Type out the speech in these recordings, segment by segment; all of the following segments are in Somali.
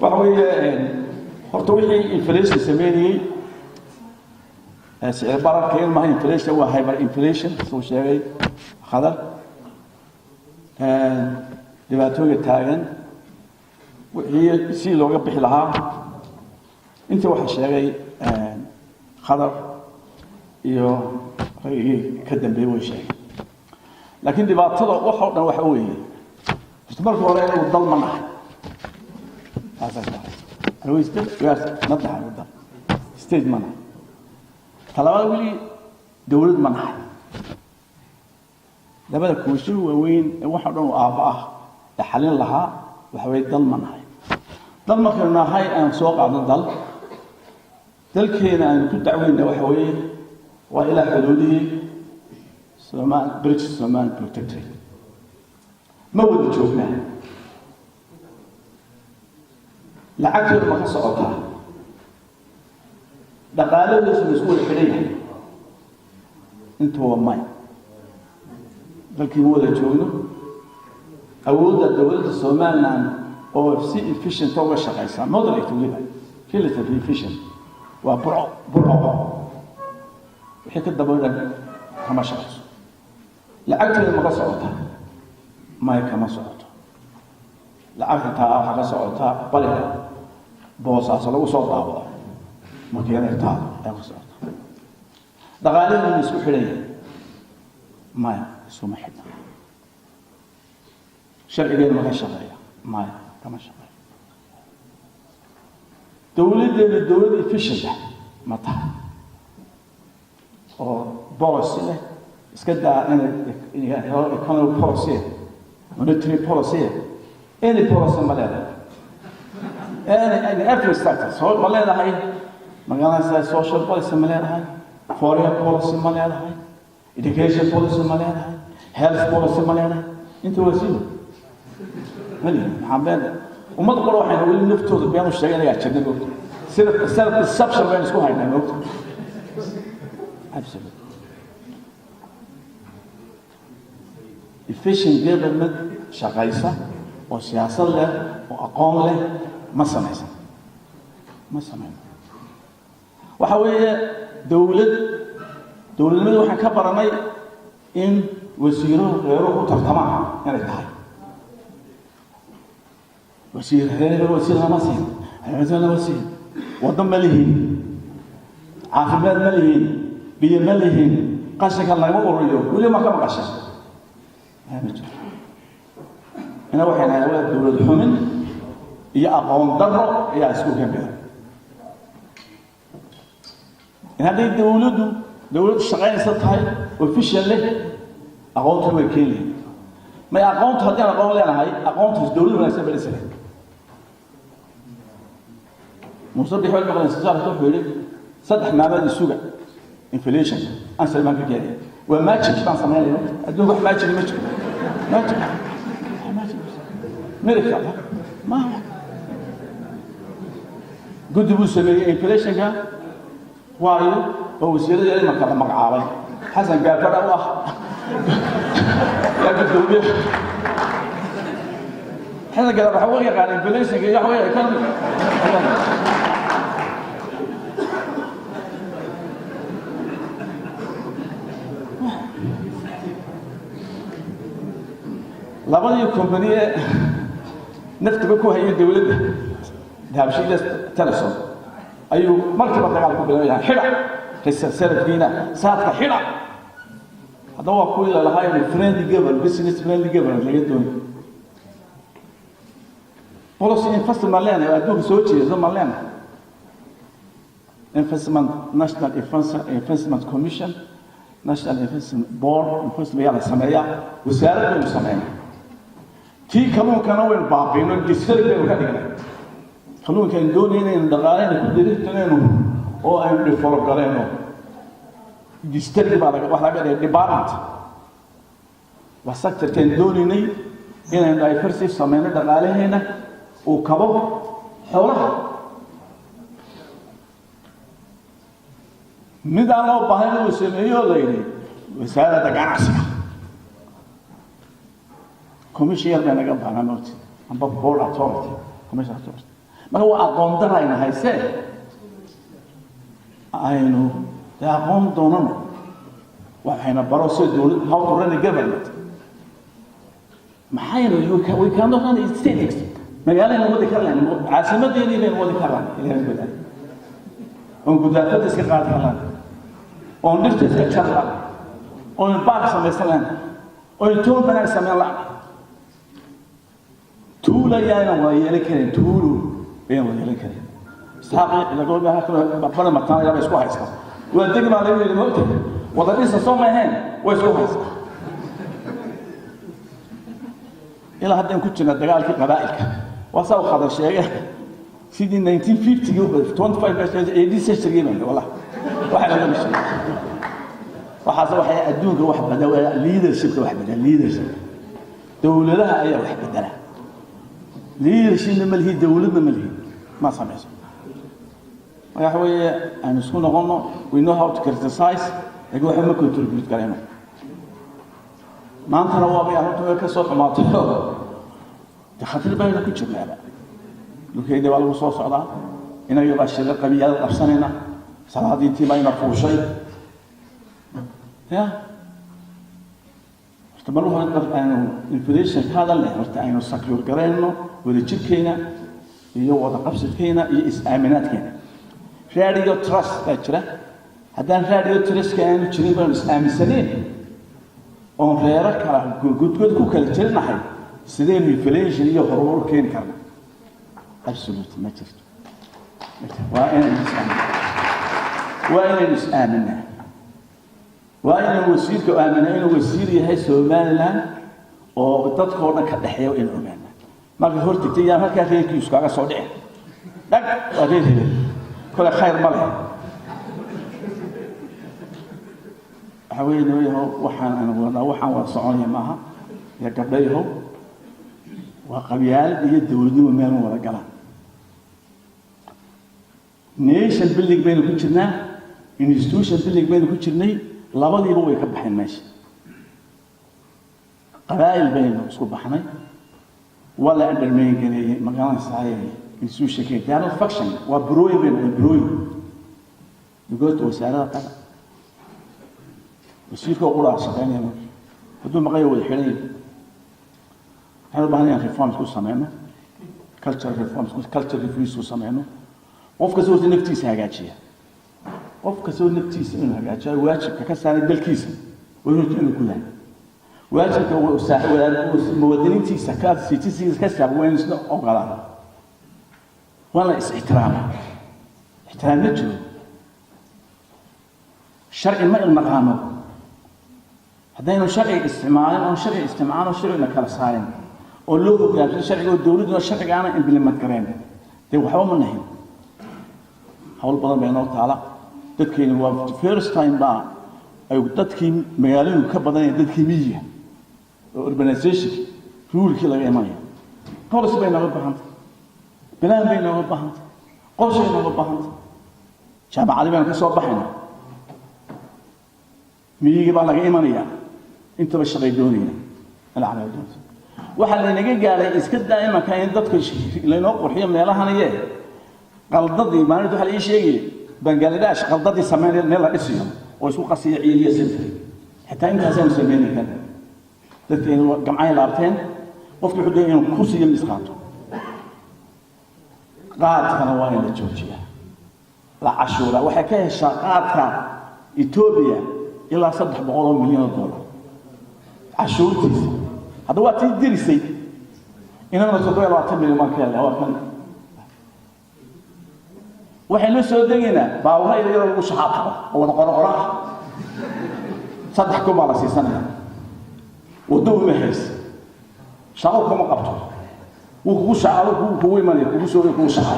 وحوي هرتوي إنفليشن سميني سعر كيل ما إنفليشن هو هايبر إنفليشن سو شيء خضر دبعتوه تاجن وهي سي لوجا بحلها أنت واحد شيء خضر يو كدم بيوي شيء لكن دبعتوه وحنا وحوي استمر وراء الضل منح هذا هو يستد نطلع على الضل استيد منح طلبات ولي دولة منح لما كوشل وين واحد وآباء لحلين لها وحوي الضل منح ضل ما كنا هاي أن سوق على الضل ذلك هنا أن كنت عوين وحوي وإلى حدوده سلمان بريتش سلمان بروتكتري ما ود تشوفنا لعكس ما كسرتها دقالة ليش مسؤول حريه أنت هو ماي لكن هو اللي تشوفنا أود الدولة الصومال عن أو سي efficient توجه شقيسة ما أدري تقولها كل تبي efficient وبرع وحكي الدولة كما شخص لعكس ما كسرتها ما كما صعدت لعبتها حاجة صعدتها بلد بوس أصله وصوت أبدا ما كان يرتاح صعدت دغالين من يسوي حليه ما يسوي محنا شرع غير ما شغاية ما كما شغاية دولة efficient ما تها أو بوس له إسكدا إن economic policy monetary policy, any policy malada. And every sector. So malada hai, magana sa social policy malada hai, foreign policy malada hai, education policy malada hai, health policy malada hai. Into wasilu. Mali, hamdan. وما تقولوا إحنا نقول نفترض بيانو الشيء اللي قاعد تشدنا نقول. سير السبشة بين سكوها هنا نقول. Absolutely. efficient government شقيسة وسياسة له وأقوم له ما سمعنا وحوي دولة من وحنا كبرنا إن وسيره غيره ترتمع يعني تهاي وسير غير وسير ما سين هذا وسير وضم مليهين عافية مليهين بيا مليهين قاشك الله ما وريه كل ما كان قاشك أنا وحنا على دولة حمن هي أقوم ضرر هي أسوق بها هذه دولة الشغال ستهاي وفيش له أقوم توكيله ما أقوم تهدي أنا أقوم لنا هاي أقوم تدولة ولا سبب السلام مصدق حول مثلا استجابة تقول صدق ما بدي السوق inflation أنسى ما في كذا وماتش كمان سمعنا أدوه ماتش ملك ما قد بوسمي inflation كان وايد هو سير اللي ما كان مقعابي حسن قال فرق الله يا قد حنا قال بحوي قال inflation يا حوي كان labadii company nafta ku hayay dawladda dahabshiil telesom ayuu markaba dagaal ku bilaabay xira salafkiina saadka xira hada waa ku ilaahay friendly government business friendly government laga doonayo policy investment malena adduunka soo jeedo malena national investment commission national investment board investment yala sameeya wasaaradda sameeya كي كانوا وين باقين الدستور وكذا كانوا دونين الدقائق كده تنينهم أو أي ريفورم كرينه الدستور بعد واحد كده ديبارت وسكت دونيني إن دايفرسي سمينا دقائق هنا وكبر حولها مدانو بحاله وسميه ليني وسالة جانسيا كوميشيال أنا قبل أنا نوتي أنا بقول أتومتي كوميشيال أتومتي ما هو أقوم درayna haysee aynu aqoon doonano waxayna baro soo dawlad how to run a government maxaynu we cannot run a state magaalada wadi karlaan caasimadeena inay wadi karaan ilaahay badan oo gudaafada iska qaad karaan oo dhirta iska jarlaan oo baaq sameeyaan oo toon banaag sameeyaan tuula yaana waa yeelin kareen tuulu been waa yeelin kareen saaqi lagu baahan karo baqara mataan yaa isku haysta waa degma la yiri moota wada dhisa Soomaaliland way isku haysta ila hadda ku jirna dagaalkii qabaa'ilka wasaw qadar sheegay sidii 1950 iyo 25 years century wallahi waxa laga mishay waxa waxay adduunka wax badawaa leadership wax badal leadership dawladaha ayaa wax badala leadership malhi dawladna malhi ma sameeyso waxa weeye aan isku noqono we know how to criticize lagu waxa ma contribute karayno maanta waa bay ahaato ka soo xumaato khatar baa ku jirnaa لكن ده والله صوص على إنه يبقى الشغل قبيل أفسننا صلاة تيما ينفو شيء يا استمروا هذا الانفليشن هذا اللي هرتعينه سكيور قرينه ورجيب كينا يوضع قبض كينا يسأمنات كينا راديو تراست تجرا هذا راديو تراست كان تجربة الإسلام سنين أو غيرك قد كوكل تجرنا حي سدين الانفليشن يهرور كين كرنا absolutely ما شفت وأنا نسأمنا وأنا وسير كأمنا إنه وسير هاي سومالنا وتذكرنا كدحية وإن أمنا ما في هرت كتير ما كان فيه كيس كذا صدق لك وغير كل خير ماله حوينه هو وحنا أنا وحنا وصعوني معها يا قبله وقبيال يدورني ومال ولا كلام nation building baynu ku jirnaa institution building baynu ku jirnay labadiiba way ka baxeen meesha qabaa'il baynu isku baxnay wala undermain gareeyay magaalada saayay institution kee dano faction waa brooy baynu brooy dugood wasaarada qada wasiirka ula shaqeynayna haduu maqayo wada xiray waxaan baahnaa reforms ku sameeyno cultural reforms ku sameeyno qofka soo naftiisa hagaajiya qofka soo naftiisa inuu hagaajiyo waajibka ka saaray dalkiisa inuu ku leeyahay waajibka uu saaxiibada muwaadiniintiisa ka siitiisa ka saabweyn isna ogolaa wala is-ixtiraama ixtiraamna jiro sharci ma ilmaqaano haddaynu sharci isticmaalno sharcina kala saarin oo loo hogaamiyo sharciga dawladda sharciga aan implement gareyn dee waxba ma nahin hawl badan bay noo taala dadkeena waa first time baa ay dadkii magaalooyinka ka badan dadkii miyiga urbanization ruulkii laga imanaya policy bay nooga baahantay bilaan bay nooga baahantay qorshe bay nooga baahantay jaamacadii baan ka soo baxayna miyiga baa laga imanaya intaba shaqay doonayna alacala doonta waxa la naga gaaray iska daa'ima ka in dadka leeno qurxiyo meelahanayee qaldadii maalintu waxa la sheegay Bangladesh qaldadii sameeyay meel la dhisiyo oo isku qasiyo ciidiya sentry hatta intaas aan sameeyay kan dadkeen jamcay laabteen qofkii wuxuu doonayay inuu kursiga misqaato qaadkana waa in la joojiyaa la cashuura waxa ka heshaa qaadka Ethiopia ilaa $300 milyan cashuurtiisa هذا وقت يدرسي إن أنا صدق لا أتمنى ما كان له وكان وحين السودانينا باوها يديروا المشحطة هو نقرأ صدقكم على سنة ودوه محس شعركم قبضوا وهو شعره هو من يكون هو شعر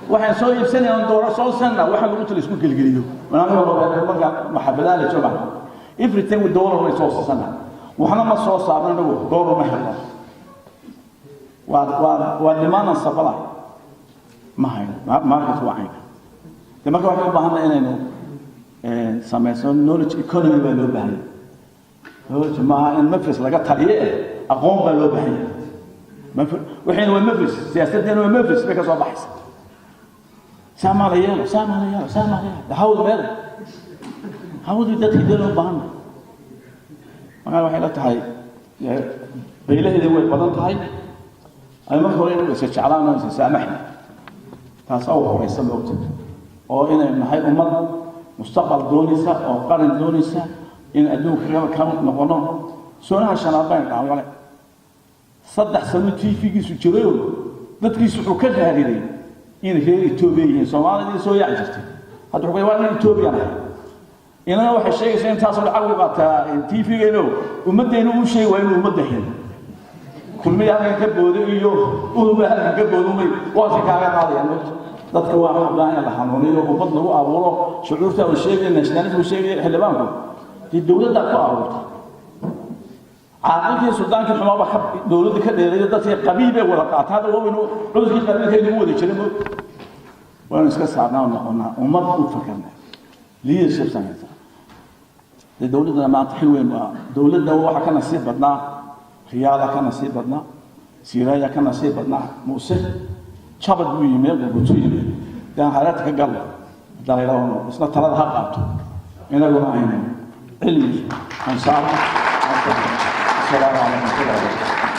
وحين سوي بسنة ندور سنة وحين قلت له اسمه كالجريو وأنا محبلان لجماعة everything with dollar resources sana waxna ma soo saarnaa dollar ma helno waa demand supply ma hayno market waa de marka waxaan u baahanaa inaynu sameeyno knowledge economy baa loo baahan knowledge ma in mafis laga taliye aqoon baa loo baahan وحين هو مفلس سياستنا هو مفلس بك صوب أحسن سامع ريال ده حاول ماله حاول يدخل يديرهم بهنا أنا واحد لا تهاي بيله إذا هو بدن تهاي أنا ما خلينا بس الشعران سامحنا تصور رئيس الوقت أو إن هاي أمة مستقبل دونيسا أو قرن دونيسا إن أدوك كم نقولنا سونا عشان أبين على صدق سنة في جيسو جريو نتكيسو حكت هذه إن هي إثيوبيا سومالي دي سويا عجزتي هذا حكي وانا إثيوبيا إن أنا واحد شيء سين تصل عقوبة تي في جنو ومدينه مش شيء وينه ومدهن كل ما يعني كبودو إيوه وما هذا كبودو مي واثق على هذا يعني dadka waa baahan la xanuuniyo ummad lagu abuuro shucuurta oo sheegay nationality oo sheegay xildhibaanku di dawladda ku abuurtay caaqilkii suldaanka xumaaba dawladda ka dheereeyay dadka qabiibe wada qaatada oo inuu cudurkii qabiilka ugu wada jiray waan iska saarnaa noqonaa ummad u fakarnaa leadership sanaysa dawladda ma taxweyn dawladda waxa ka nasiib badnaa riyaada ka nasiib badnaa siiraaya ka nasiib badnaa muuse شابت بيمين وبتويمين كان حالاتك قلة دليلهم إسنا ترى هقعته من الوعين علمي أنصار السلام عليكم ورحمة الله